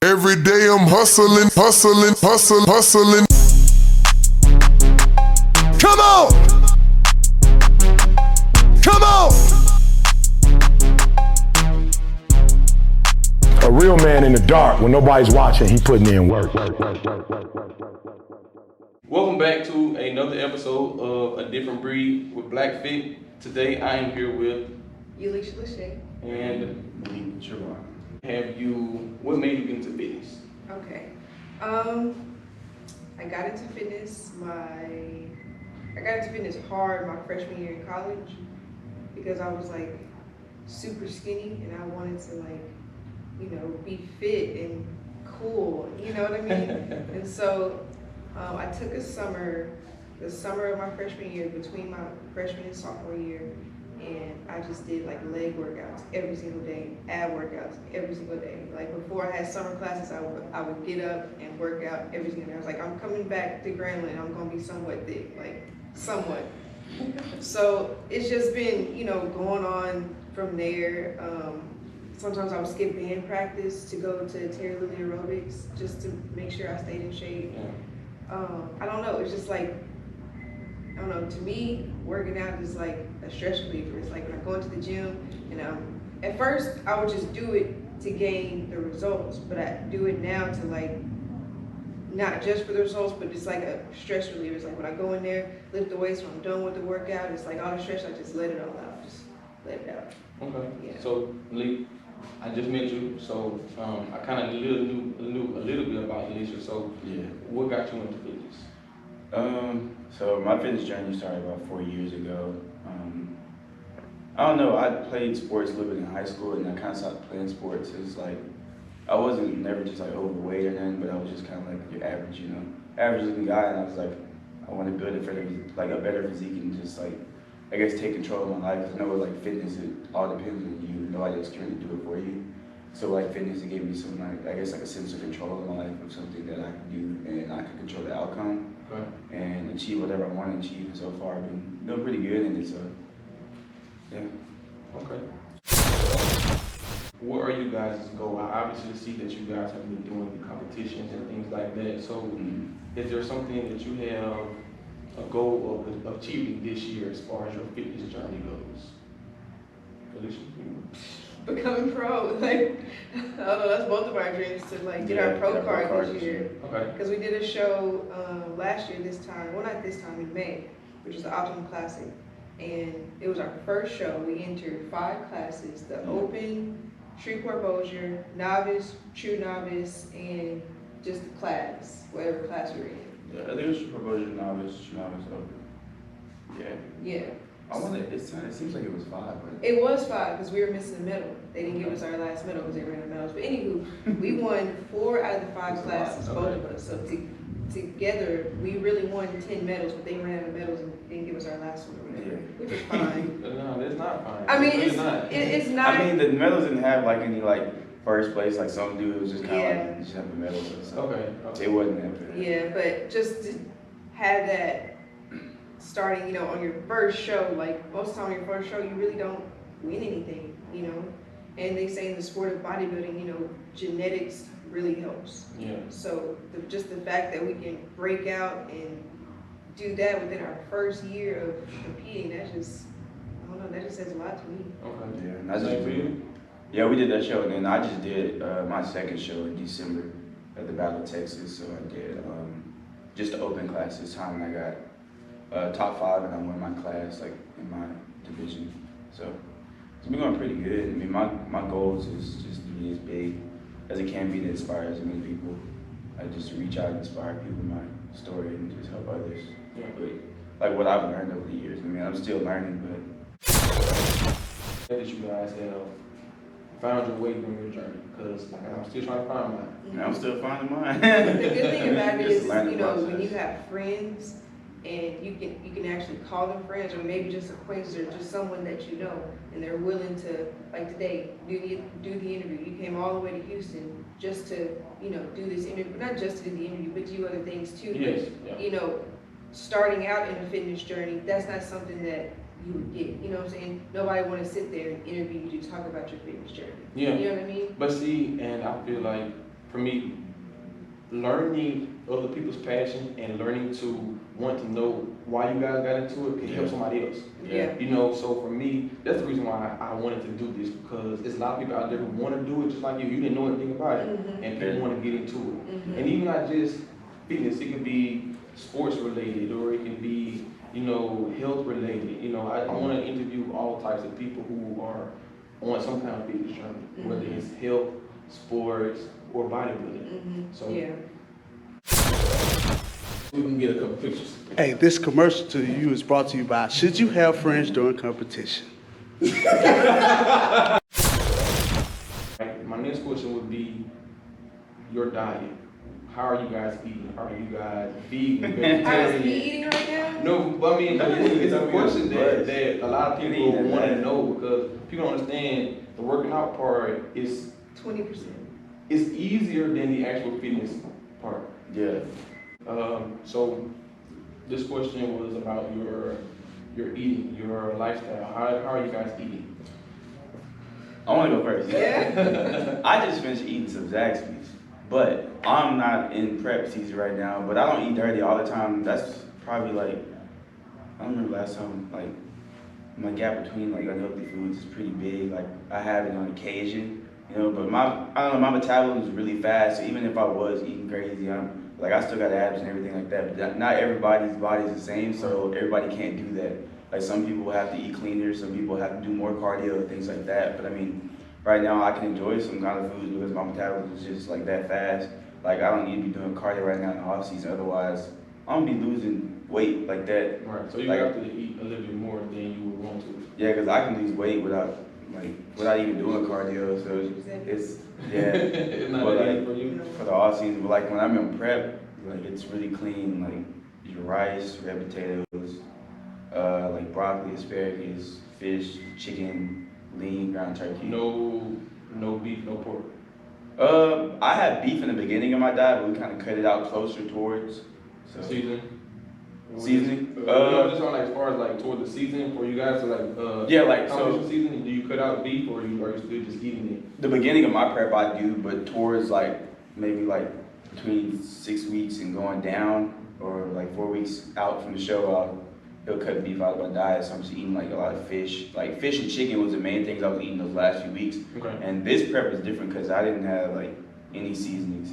Every day I'm hustling. Come on! Come on! A real man in the dark, when nobody's watching, he putting in work. Welcome back to another episode of A Different Breed with Black Fit. Today I am here with Yalisha Lashae. and Malik Trevon. What made you get into fitness? Okay. I got into fitness hard my freshman year in college because I was like super skinny and I wanted to be fit and cool, you know what I mean? And so I took the summer of my freshman year, between my freshman and sophomore year, and I just did like leg workouts every single day, ab workouts every single day. Like before I had summer classes, I would get up and work out every single day. I was like, I'm coming back to Grambling, I'm gonna be somewhat thick, like somewhat. So it's just been, going on from there. Sometimes I would skip band practice to go to Terry Lily aerobics just to make sure I stayed in shape. I don't know, it's just like, to me, working out is like a stress reliever. It's like when I go into the gym and at first I would just do it to gain the results, but I do it now to like, not just for the results, but it's like a stress reliever. It's like when I go in there, lift the weights, when I'm done with the workout, it's like all the stress, I just let it all out, just let it out. Okay. Yeah. So Malik, I just met you, so I kind of knew a little bit about Yalisha. So Yeah. What got you into fitness? So my fitness journey started about 4 years ago. I don't know, I played sports a little bit in high school and I kind of stopped playing sports. It's like, I wasn't never just like overweight or nothing, but I was just kind of like your average, average looking guy, and I was like, I want to build it for like a better physique and just like, I guess take control of my life. Because I know with like fitness, it all depends on you. Nobody else can really do it for you. So like fitness, it gave me some like, I guess like a sense of control of my life, of something that I could do and I could control the outcome. Okay. And achieve whatever I want to achieve. And so far, I've been doing pretty good in it. So, yeah. Okay. What are you guys' goal? I obviously see that you guys have been doing competitions and things like that. So, is there something that you have a goal of achieving this year as far as your fitness journey goes? Yalisha? Becoming pro, like, I don't know, that's both of our dreams to like get our pro card this year. Okay. Because we did a show last year this time, well not this time, in May, which was the Optimum Classic. And it was our first show. We entered 5 classes, the Open, Shreveport Bossier, Novice, True Novice, and just the class, whatever class we were in. Yeah, I think it was promotion novice, open. Yeah. Yeah. It seems like it was 5, but It was 5 because we were missing a medal. They didn't give us our last medal because they ran out of medals. But anywho, we won 4 out of the 5 classes, both of us. So together, we really won 10 medals, but they ran out of medals and didn't give us our last one or whatever, which is fine. No, that's not fine. I mean, It's it's not. I mean, the medals didn't have like any like first place, like some do. It was just kind of Yeah. like, you just have a medal. So Okay. it wasn't that bad. Yeah, but just to have that starting, on your first show, like most of the time on your first show, you really don't win anything, And they say in the sport of bodybuilding, genetics really helps. Yeah. So just the fact that we can break out and do that within our first year of competing, that just says a lot to me. Okay. Yeah, and Same for you? Yeah, we did that show, and then I just did my second show in December at the Battle of Texas. So I did just the open class this time, and I got top 5, and I won my class, like in my division. So it's been going pretty good. I mean, my goals is just to be as big as it can be to inspire as many people. I just reach out and inspire people with my story and just help others. Yeah. With, like what I've learned over the years. I mean, I'm still learning, but. That you guys have found your way during your journey, because I'm still trying to find mine. And I'm still finding mine. The good thing about it Just is, learning process. when you have friends and you can actually call them friends, or maybe just acquaintances, or just someone that you know, and they're willing to, like today, do the interview. You came all the way to Houston just to, do this interview, not just to do the interview, but do other things too. Yes. Yeah. Starting out in a fitness journey, that's not something that you would get. You know what I'm saying? Nobody want to sit there and interview you to talk about your fitness journey. Yeah. You know what I mean? But see, and I feel like for me, learning other people's passion and learning to want to know why you guys got into it can help somebody else. Yeah. You know, so for me, that's the reason why I wanted to do this, because there's a lot of people out there who want to do it just like you. You didn't know anything about it, and people want to get into it. And even not just fitness, it could be sports related, or it can be, you know, health related. You know, I want to interview all types of people who are on some kind of fitness journey, whether it's health, sports, or bodybuilding. So Yeah. we can get a couple pictures. Hey, this commercial to you is brought to you by Should You Have Friends During Competition? Right, my next question would be your diet. How are you guys eating? Are you guys vegan, How is he vegetarian? eating right now? No, but I mean, it's a question that a lot of people want to know, because people don't understand the working out part is 20%. it's easier than the actual fitness part. Yeah. So this question was about your eating, your lifestyle. How are you guys eating? I want to go first. Yeah. I just finished eating some Zaxby's, but I'm not in prep season right now. But I don't eat dirty all the time. That's probably like, I don't remember last time, like, my gap between like unhealthy foods is pretty big. Like, I have it on occasion, you know, but I don't know, my metabolism is really fast. So even if I was eating crazy, I still got abs and everything like that. But not everybody's body is the same, so everybody can't do that. Like, some people have to eat cleaner, some people have to do more cardio, things like that. But I mean, right now I can enjoy some kind of foods because my metabolism is just like that fast. Like, I don't need to be doing cardio right now in the off season, otherwise I'm gonna be losing weight like that. Right. So you Like, have to eat a little bit more than you would want to. yeah, because I can lose weight without even doing cardio. So it's yeah. It's not But, that like, easy for you. for the off season, but like when I'm in prep, like it's really clean. Like your rice, red potatoes, like broccoli, asparagus, fish, chicken, lean ground turkey. No beef, no pork. I had beef in the beginning of my diet, but we kind of cut it out closer towards. So Seasoning? No, just on like as far as like toward the season for you guys, so like Yeah, like, so competition season, do you cut out beef, or are you still just eating it? the beginning of my prep I do, but towards like maybe like between 6 weeks and going down, or like 4 weeks out from the show, he'll cut beef out of my diet. So I'm just eating like a lot of fish. Like fish and chicken was the main things I was eating those last few weeks. Okay. And this prep is different because I didn't have like any seasonings,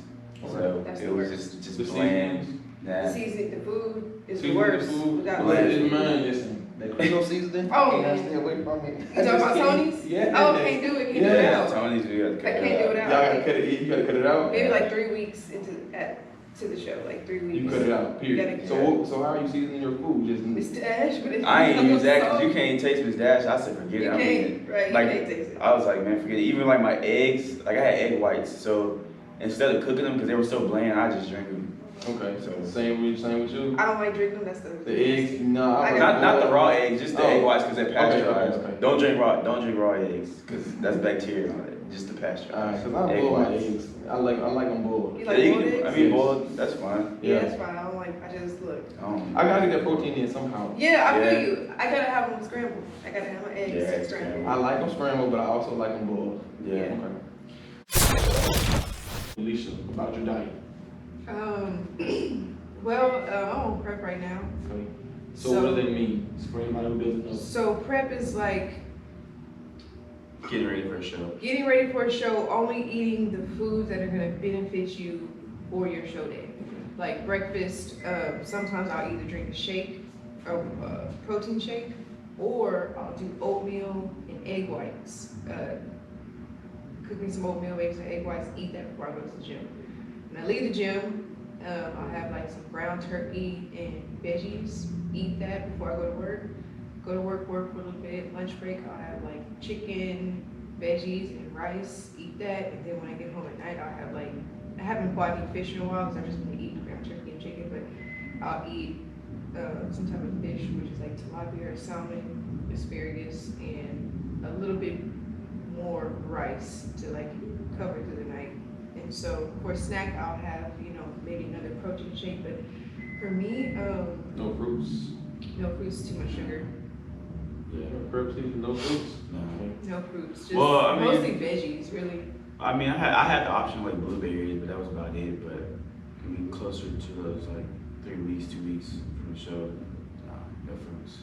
so That's it the was worst. just The bland. seasonings? Nah. The food is the Seasoning worst. food, Without bland. it's mine, listen. That Creole seasoning, Oh, I can't man. stay away from it. You talking about Tony's? Yeah. Oh, can't do it. Can't do it Yeah. out. Tony's, we got to cut I it can't do it out. Y'all out. gotta cut it, you gotta cut it out? Maybe like 3 weeks to the show, like 3 weeks. You cut it out, You gotta period. cut it out. So how are you seasoning your food? It's Dash, but it's I ain't use that because so- you can't taste Miss Dash. I said forget You it. I can't, mean, right? You like, can't taste it. I was like, man, forget it. Even like my eggs, like I had egg whites, so instead of cooking them because they were so bland, I just drank them. Okay, So- same with you? I don't like drinking them. That's The eggs, no. I Not the raw eggs, just the Oh. egg whites because they're pasteurized. Okay. Don't drink raw eggs because that's bacteria on it. Just the pasteurized. Alright, cause I egg boil my whites. eggs. I like them boiled. You Yeah, like you boiled can, eggs? I mean, boiled, that's fine. Yeah, Yeah. that's fine. I don't like. I just look. I gotta get that protein in somehow. Yeah, I feel Yeah. you. I gotta have them scrambled. I gotta have my eggs Yeah, scrambled. I like them scrambled, but I also like them boiled. Yeah. Okay. Yalisha, about your diet. Well, I'm on prep right now. Okay. So what does that mean? For anybody who doesn't know. So prep is like Getting ready for a show. getting ready for a show, only eating the foods that are gonna benefit you for your show day. Like breakfast, sometimes I'll either drink a shake, a protein shake, or I'll do oatmeal and egg whites. Cook me some oatmeal, make some egg whites, eat that before I go to the gym. When I leave the gym, I'll have like some ground turkey and veggies, eat that before I go to work. Go to work for a little bit, lunch break, I'll have like chicken, veggies, and rice, eat that, and then when I get home at night, I'll have like, I haven't bought any fish in a while, because I've just been eating ground turkey and chicken, but I'll eat some type of fish, which is like tilapia or salmon, asparagus, and a little bit more rice to like cover through the night. And so for a snack, I'll have, maybe another protein shake, but for me, No fruits. no fruits, too much sugar. Yeah, prep season, no fruits. No. No fruits, just Well, I mean- mostly veggies, really. I mean, I had the option of like blueberries, but that was about it. But I mean, closer to those like 3 weeks, 2 weeks from the show, no fruits.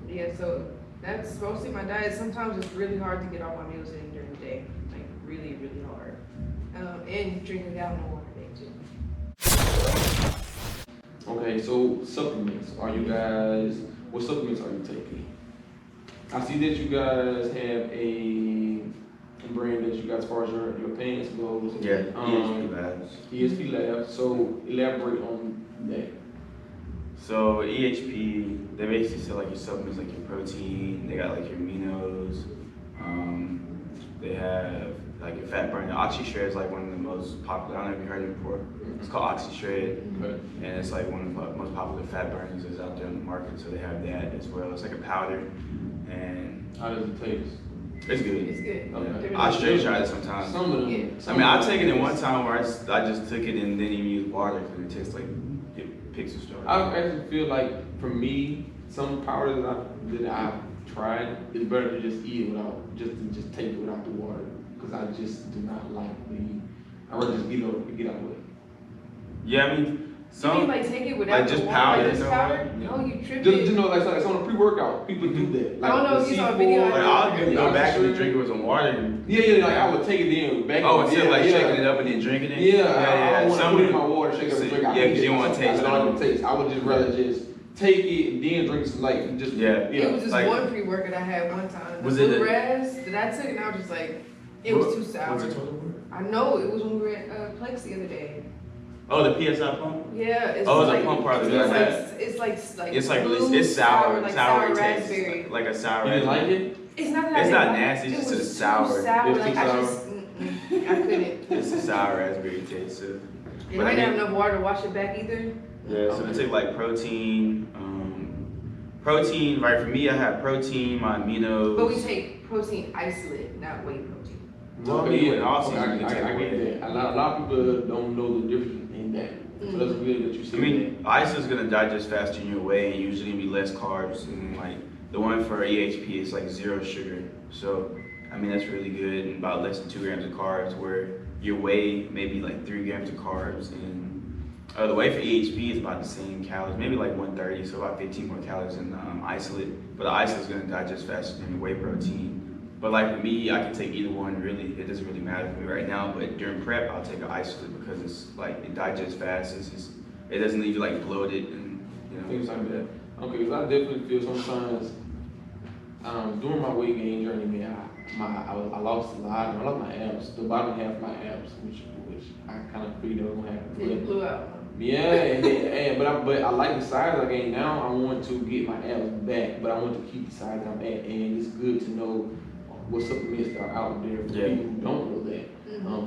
Yeah, so that's mostly my diet. Sometimes it's really hard to get all my meals in during the day, like really, really hard. And drinking a gallon of water a day too. Okay, so supplements. What supplements are you taking? I see that you guys have a brand that you got as far as your pants goes. Yeah, EHP Labs. ESP Labs. So elaborate on that. So EHP, they basically sell like your supplements, like your protein. They got like your aminos. They have like your fat burner. OxyShred is like one of the most popular. I don't know if you heard it before. It's called OxyShred, Okay. and it's like one of the most popular fat burners that's out there in the market. So they have that as well. It's like a powder, and How does it taste? it's good. It's good. Okay. I straight try it sometimes. Some of them. Yeah. I mean, I've taken it one time where I just took it and didn't even use water because it tastes like pixel starter. I actually feel like for me, some powder that I've tried is better to just eat it without just take it without the water because I just do not like I rather just get out of it. Yeah, I mean, You mean like take it without like the just water, powder, like just no? powder? Yeah. No, you tripping. Just like on a pre-workout, people do that. Like Oh, no, the you saw a C4, video. Like I'll the go back and OxyShred. drink it with some water. And, Yeah, like I would take it in back. instead of like yeah. shaking it up and then drinking it. Yeah, I don't want to Some put it of in my water, shake it up and drink it. Yeah, because you don't want to taste I don't want to taste. I would just rather just take it and then drink some like just Yeah. It was just like- one pre-workout I had one time. The Was it a- bluegrass that I took and I was just like, it was too sour. What's it total? I know, it was when we were at Plex the other day. Oh, the PSI pump? Yeah, it's Oh, like, the pump part of it's it, like, yeah. it's like It's it's sour, like sour taste, raspberry. like a sour. You didn't raspberry. like it? It's not that I It's didn't not like it. nasty, it's It just was a too sour. sour. It's Like too I sour. just, I couldn't. It's a sour raspberry taste. So. And But I I didn't have mean- enough water to wash it back either. Yeah, so we take like protein. Protein, right? For me, I have protein, my aminos. But we take protein isolate, not whey protein. No, I mean, in all seasons, you take I away. get that. A lot of people don't know the difference in that. So that's good that you I see mean, ice is gonna digest faster in your way, and usually gonna be less carbs. And like the one for EHP is like 0 sugar. So I mean that's really good, and about less than 2 grams of carbs. Where your whey maybe like 3 grams of carbs, and the whey for EHP is about the same calories, maybe like 130, so about 15 more calories in isolate. But the isolate is gonna digest faster than your whey protein. But like for me, I can take either one really. It doesn't really matter for me right now. But during prep, I'll take an isolate because it's like it digests fast. It doesn't leave you like bloated and things like that. Okay, because I definitely feel sometimes during my weight gain journey, man, I lost a lot. I lost my abs, the bottom half of my abs, which I kind of figured was gonna happen. It blew out. Yeah, but I like the size I gained now. I want to get my abs back, but I want to keep the size I'm at, and it's good to know what supplements are out there for people who don't know that.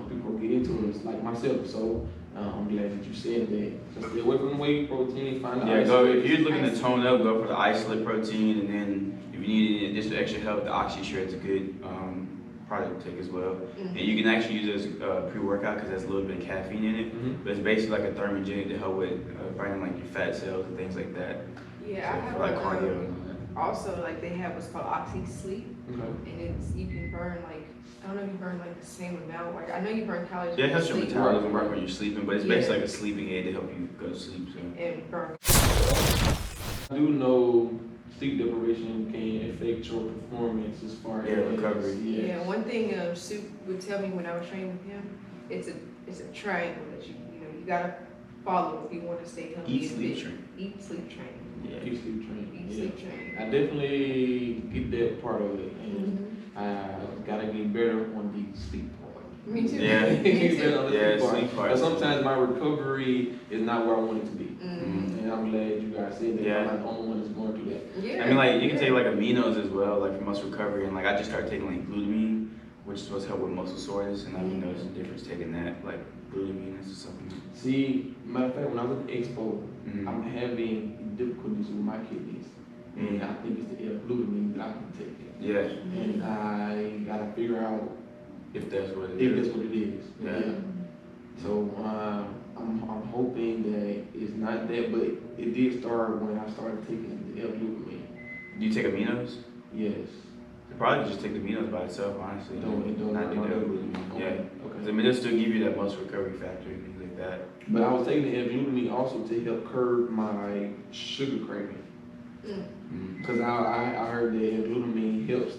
People who get into it, like myself. So I'm glad that you said that. So stay away from the whey protein. Find the isolate. If you're looking to tone up, go for the isolate protein, and then if you need any additional extra help, the OxyShred is a good product to take as well. And you can actually use it as pre-workout because there's a little bit of caffeine in it. But it's basically like a thermogenic to help with burning like your fat cells and things like that. Yeah, So I have for like cardio and all that. also like they have what's called Oxy Sleep, Okay. and it's you can burn like I don't know if you burn like the same amount. Like I know you burn calories. Yeah, it when helps you your sleep, metabolism work when you're sleeping, but it's basically Yeah. like a sleeping aid to help you go to sleep. So. and burn. I do know sleep deprivation can affect your performance as far as recovery. Yeah, one thing Soup would tell me when I was training with him, it's a triangle that you gotta follow if you want to stay healthy. Eat, and sleep, fit. train. Eat, sleep, train. Yeah. Eat, sleep, train. Eat, sleep, train. I definitely get that part of it, and I gotta get better on the sleep part. Me too. Yeah. Me too. On the Yeah, sleep sleep part. But sometimes my recovery is not where I want it to be, Mhm. and I'm glad you guys said that. Yeah. I'm not the only one that's going through that. Yeah. I mean, like, you can take, like, aminos as well, like, for muscle recovery, and, like, I just started taking, like, glutamine, which is supposed to help with muscle soreness, and I've been noticing a difference taking that, like, glutamine as a supplement. See, matter of fact, when I was at the expo, Mhm. I'm having difficulties with my kidneys, and I think it's the L-glutamine that I can take. Yeah, And I gotta figure out if that's what it if is. that's what it is. Yeah. So I'm hoping that it's not that, but it did start when I started taking the L-glutamine. Do you take aminos? Yes. Probably just take the meals by itself, honestly. Don't not do that. Okay. Yeah. Okay. Because I mean, they'll still give you that muscle recovery factor and things like that. But I was taking the L-glutamine also to help curb my sugar craving. Because I heard that L-glutamine helps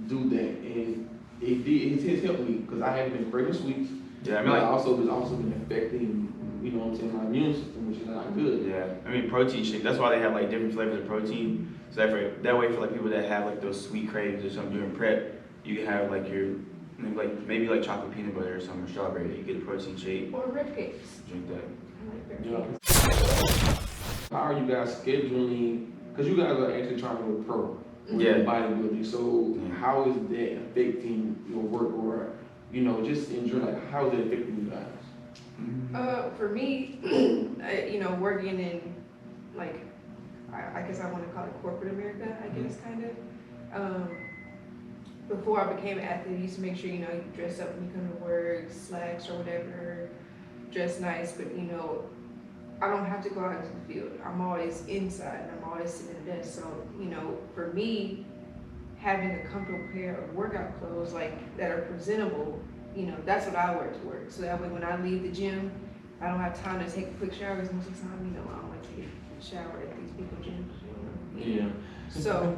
do that, and it has helped me because I haven't been craving sweets. Yeah, I mean, But like, it's also been affecting, you know what I'm saying, my immune system, which is not good. yeah, I mean, protein shake. That's why they have like different flavors of protein. So that way, for like people that have like those sweet cravings or something during prep, you can have like your maybe like chocolate peanut butter or something, or strawberry. You get a protein shake. Or rib cakes. Drink that. I like rib Yeah. cakes. How are you guys scheduling? Because you guys are actually trying to go pro with Yeah. bodybuilding. So Yeah. how is that affecting your work, or you know, just in general, like how is that affecting you guys? For me, you know, working in, like, I guess I want to call it corporate America, I guess, kind of. Before I became an athlete, I used to make sure, you know, you dress up when you come to work, slacks or whatever, dress nice, but, you know, I don't have to go out into the field. I'm always inside, and I'm always sitting at the desk. So, you know, for me, having a comfortable pair of workout clothes, like, that are presentable, you know, that's what I wear to work. So that way when I leave the gym, I don't have time to take a quick shower, because most of the time, you know, I don't like to get a shower at these people's gyms, you know. Yeah. So,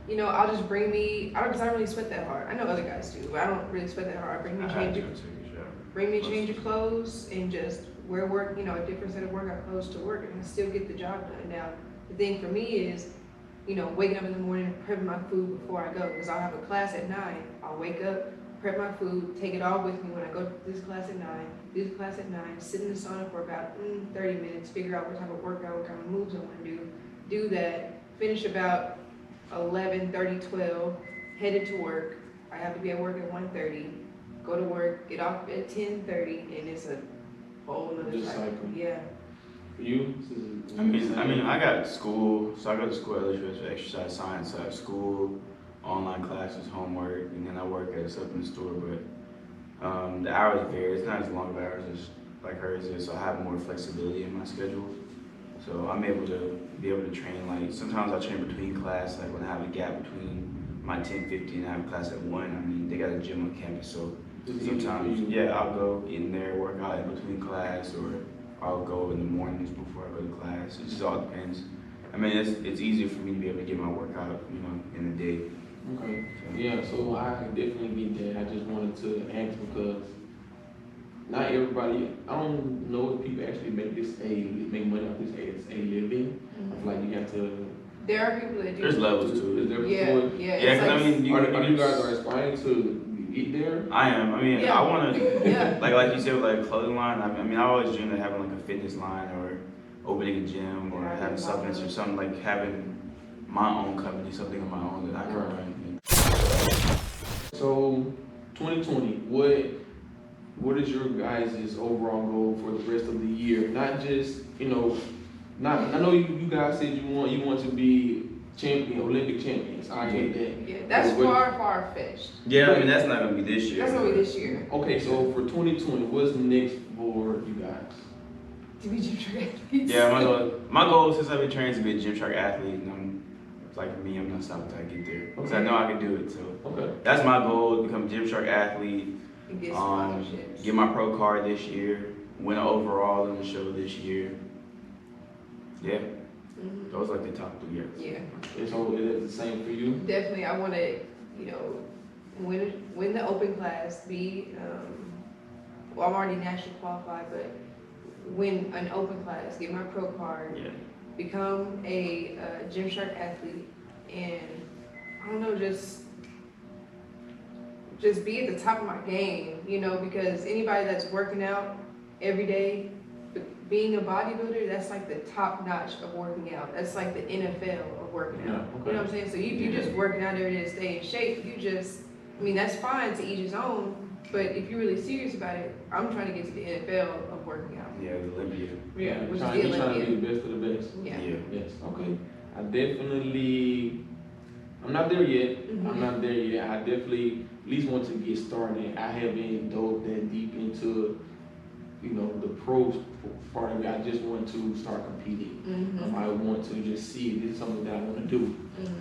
you know, I'll just bring me, because I don't really sweat that hard. I know other guys do, but I don't really sweat that hard. Bring me a change of clothes and just wear work, you know, a different set of workout clothes to work, and still get the job done. Now, the thing for me is, you know, waking up in the morning, prepping my food before I go, because I'll have a class at 9. I'll wake up, prep my food, take it all with me when I go to this class at 9, do the class at 9, sit in the sauna for about 30 minutes, figure out what type of workout, what kind of moves I want to do that, finish about 11:30, 12, headed to work. I have to be at work at 1:30, go to work, get off at 10:30, and it's a whole nother Just cycle. cycle. Yeah. For you? I mean, I got school, so I go to school at Yalisha for exercise science. So I have school, online classes, homework, and then I work at a supplement store. But the hours vary. It's not as long of hours as like hers is, so I have more flexibility in my schedule. So I'm able to train. Like sometimes I train between class, like when I have a gap between my 10:50 and I have a class at 1. I mean, they got a gym on campus, so sometimes I'll go in there, work out in between class, or I'll go in the mornings before I go to class. It just all depends. I mean, it's easier for me to be able to get my workout, you know, in the day. Okay. Yeah, so I can definitely get that. I just wanted to ask because not everybody, I don't know if people actually make money off this as a living. I feel like you have to. There are people that do. There's levels to it. Is there Yeah, before? yeah. Yeah, It's 'cause like, I mean, You guys are aspiring to get there? I am. I mean, Yeah. I want to, Yeah. like you said, with like a clothing line. I mean, I always dreamed of having like a fitness line or opening a gym or having supplements or something, like having my own company, something of my own that I can run. So, 2020, what is your guys' overall goal for the rest of the year? Not just, you know, I know you guys said you want to be Olympic champions. I get that. Yeah, that's far fetched. Yeah, I mean, that's not going to be this year. That's gonna be this year. Okay, so for 2020, what's next for you guys? To be gym track athletes. Yeah, my goal since I've been training to be a gym track athlete, and it's like for me, I'm not stopping until I get there. Because I know I can do it, so. Okay. That's my goal, to become a gym shark athlete, And get scholarships. get my pro card this year, win an overall in the show this year. Yeah, those are like the top 3 years. Yeah, And so it is the same for you? definitely. I want to, you know, win the open class. Well, I'm already nationally qualified, but win an open class, get my pro card, Yeah. become a Gymshark athlete, and I don't know, just be at the top of my game, you know, because anybody that's working out every day, being a bodybuilder, that's like the top notch of working out. That's like the NFL of working out. Yeah, okay. You know what I'm saying? So you just working out every day to stay in shape. I mean, that's fine to each his own, but if you're really serious about it, I'm trying to get to the NFL of working out. Yeah, the Olympia. Yeah, which is You're the trying to Olympia. be the best of the best. Yeah. Yes, okay. I'm not there yet. I definitely at least want to get started. I haven't dove that deep into, you know, the pros part of it. I just want to start competing. I want to just see if this is something that I want to do.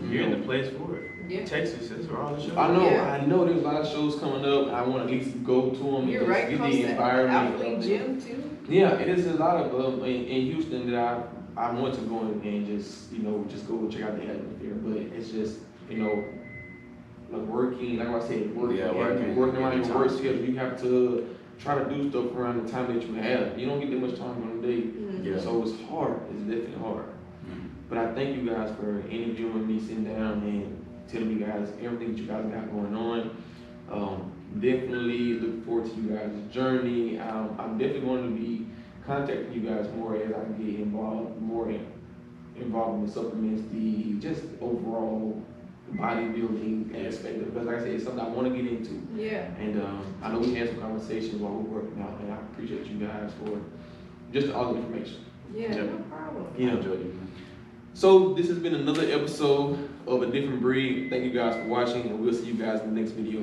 You're in the place for it. Yeah. Texas, that's where all the shows. I know, Yeah. I know. There's a lot of shows coming up. I want to at least go to them. You're and right just close get to the environment. Athlete Gym too. Yeah, it is a lot of in Houston that I want to go and just just go check out the atmosphere. But it's just like working, like I said, working around your work schedule. You have to try to do stuff around the time that you have. You don't get that much time on the day, so it's hard. It's definitely hard. But I thank you guys for interviewing me, sitting down and telling me guys everything that you guys got going on. Definitely look forward to you guys' journey. I'm definitely going to be contacting you guys more as I get involved in the supplements, the just overall bodybuilding aspect of it. Because like I said, it's something I want to get into. Yeah. And I know we had some conversations while we're working out, and I appreciate you guys for just all the information. Yeah, no problem. Yeah. Enjoyed it, man. So this has been another episode of A Different Breed. Thank you guys for watching, and we'll see you guys in the next video.